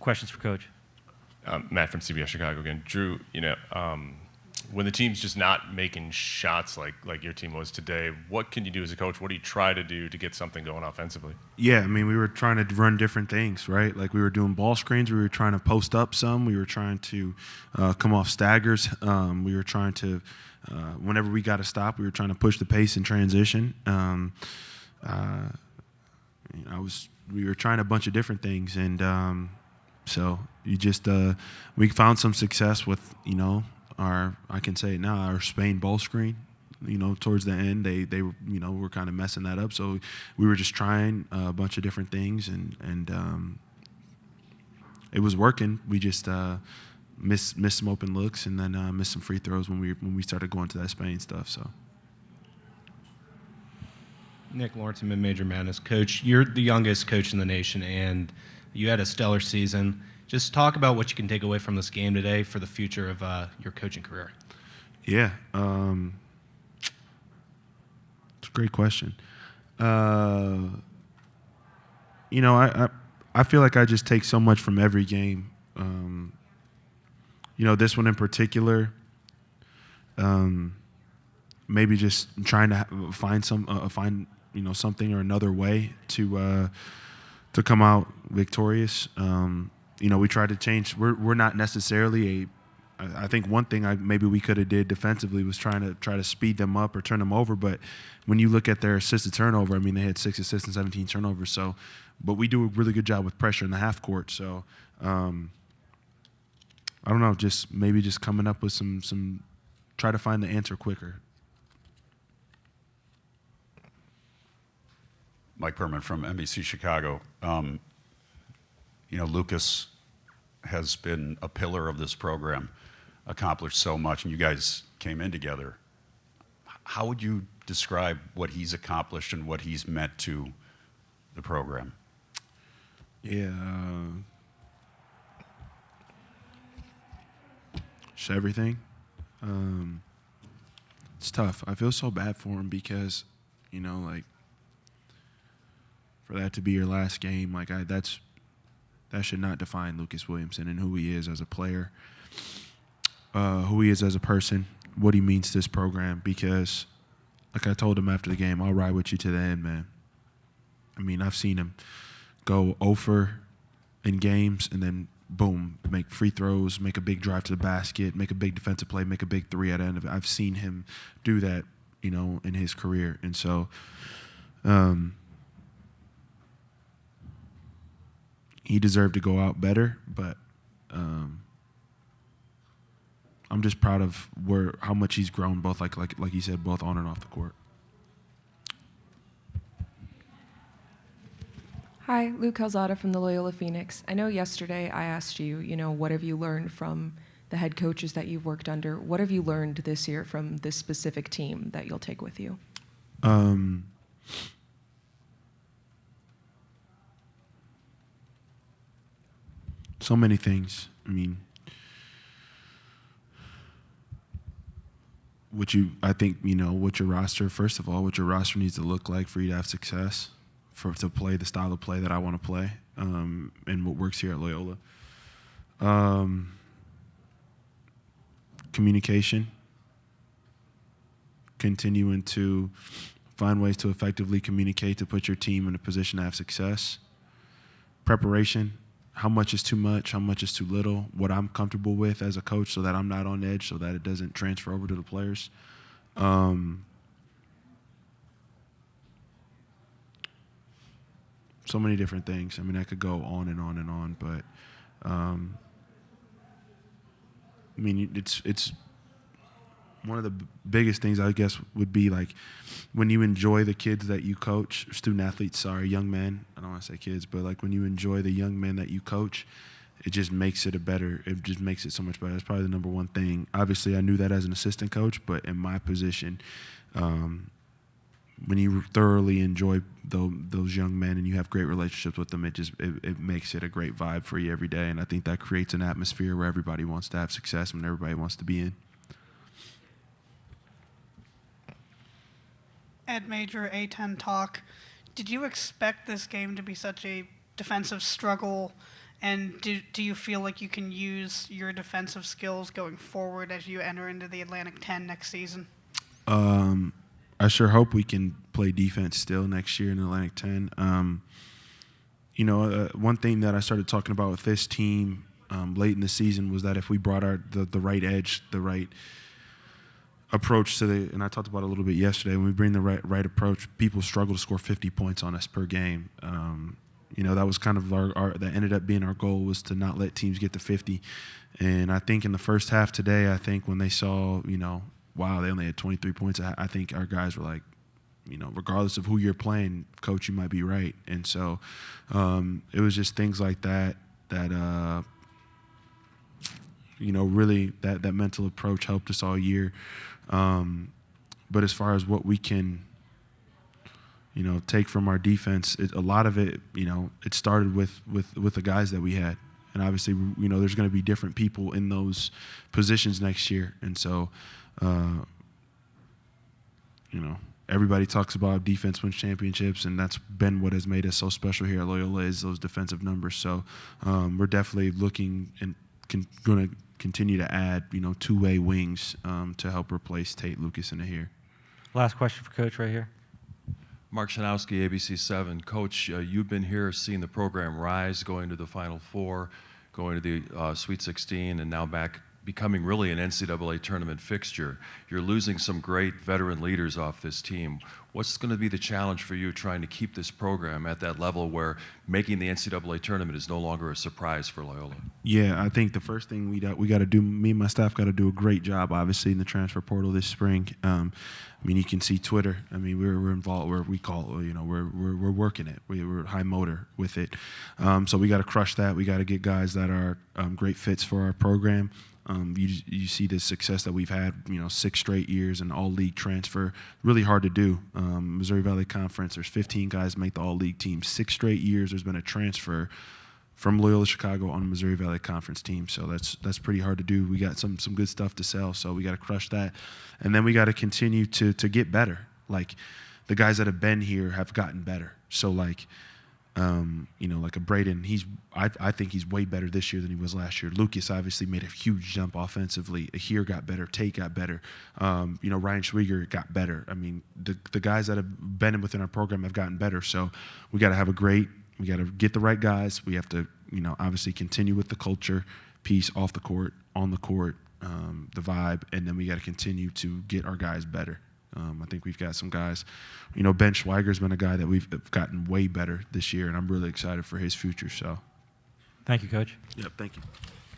Questions for Coach? Matt from CBS Chicago again. Drew, when the team's just not making shots like your team was today, what can you do as a coach? What do you try to do to get something going offensively? Yeah, I mean, we were trying to run different things, right? Like we were doing ball screens. We were trying to post up some. We were trying to come off staggers. We were trying to, whenever we got to stop, we were trying to push the pace in transition. We were trying a bunch of different things, and so you just we found some success with I can say it now, our Spain ball screen. Towards the end, they were kind of messing that up. So we were just trying a bunch of different things, and it was working. We just missed some open looks, and then missed some free throws when we started going to that Spain stuff. So. Nick Lawrence, Mid-Major Madness. Coach, you're the youngest coach in the nation, and you had a stellar season. Just talk about what you can take away from this game today for the future of your coaching career. Yeah, it's a great question. I feel like I just take so much from every game. This one in particular, maybe just trying to find something or another way to come out victorious. We tried to change. We're not necessarily I think one thing maybe we could have did defensively was try to speed them up or turn them over. But when you look at their assisted turnover, I mean, they had 6 assists and 17 turnovers. So, but we do a really good job with pressure in the half court. So, I don't know, just coming up with some try to find the answer quicker. Mike Perman from NBC Chicago. Lucas has been a pillar of this program, accomplished so much, and you guys came in together. How would you describe what he's accomplished and what he's meant to the program? Yeah. Just everything. It's tough. I feel so bad for him because, for that to be your last game, that should not define Lucas Williamson and who he is as a player, who he is as a person, what he means to this program. Because, like I told him after the game, I'll ride with you to the end, man. I mean, I've seen him go 0 in games and then, boom, make free throws, make a big drive to the basket, make a big defensive play, make a big three at the end of it. I've seen him do that, in his career. And so he deserved to go out better, but I'm just proud of how much he's grown, both like you said, both on and off the court. Hi, Luke Calzada from the Loyola Phoenix. I know yesterday I asked you, what have you learned from the head coaches that you've worked under? What have you learned this year from this specific team that you'll take with you? So many things. I mean, what your roster, first of all, what your roster needs to look like for you to have success, to play the style of play that I want to play, and what works here at Loyola. Communication, continuing to find ways to effectively communicate to put your team in a position to have success. Preparation, how much is too much, how much is too little, what I'm comfortable with as a coach so that I'm not on edge, so that it doesn't transfer over to the players. So many different things. I mean, I could go on and on and on, but it's one of the biggest things, I guess, would be like when you enjoy the kids that you coach, student athletes, young men. I don't want to say kids, but like when you enjoy the young men that you coach, it just makes it it just makes it so much better. That's probably the number one thing. Obviously, I knew that as an assistant coach, but in my position, when you thoroughly enjoy those young men and you have great relationships with them, it makes it a great vibe for you every day. And I think that creates an atmosphere where everybody wants to have success and everybody wants to be in. Ed Major, A10 Talk. Did you expect this game to be such a defensive struggle And do you feel like you can use your defensive skills going forward as you enter into the Atlantic 10 next season? I sure hope we can play defense still next year in the Atlantic 10. One thing that I started talking about with this team late in the season was that if we brought the right edge, the right approach to and I talked about it a little bit yesterday, when we bring the right approach, people struggle to score 50 points on us per game. That was kind of that ended up being our goal, was to not let teams get to 50. And I think in the first half today, I think when they saw, wow, they only had 23 points, I think our guys were like, regardless of who you're playing, coach, you might be right. And so it was just things like that really that mental approach helped us all year. But as far as what we can, take from our defense, a lot of it, it started with the guys that we had. And obviously, there's going to be different people in those positions next year. And so, everybody talks about defense wins championships, and that's been what has made us so special here at Loyola, is those defensive numbers. So we're definitely looking and going to continue to add, two-way wings to help replace Tate, Lucas, and Ahir. Last question for Coach right here. Mark Shanowski, ABC 7. Coach, you've been here seeing the program rise, going to the Final Four, going to the Sweet 16, and now back becoming really an NCAA tournament fixture. You're losing some great veteran leaders off this team. What's going to be the challenge for you trying to keep this program at that level where making the NCAA tournament is no longer a surprise for Loyola? Yeah, I think the first thing we got to do, me and my staff got to do a great job, obviously, in the transfer portal this spring. You can see Twitter. We're involved. We're working it. We're high motor with it. So we got to crush that. We got to get guys that are great fits for our program. You see the success that we've had, 6 straight years in all-league transfer. Really hard to do. Missouri Valley Conference, there's 15 guys make the all-league team. 6 straight years there's been a transfer from Loyola Chicago on the Missouri Valley Conference team. So that's pretty hard to do. We got some good stuff to sell, so we got to crush that. And then we got to continue to get better. Like, the guys that have been here have gotten better. So, like a Braden, I think he's way better this year than he was last year. Lucas obviously made a huge jump offensively. Ahir got better. Tate got better. Ryan Schwieger got better. The guys that have been within our program have gotten better. So we got to we got to get the right guys. We have to, obviously continue with the culture piece off the court, on the court, the vibe, and then we got to continue to get our guys better. I think we've got some guys. Ben Schweiger's been a guy that we've gotten way better this year, and I'm really excited for his future. So, thank you, Coach. Yep, thank you.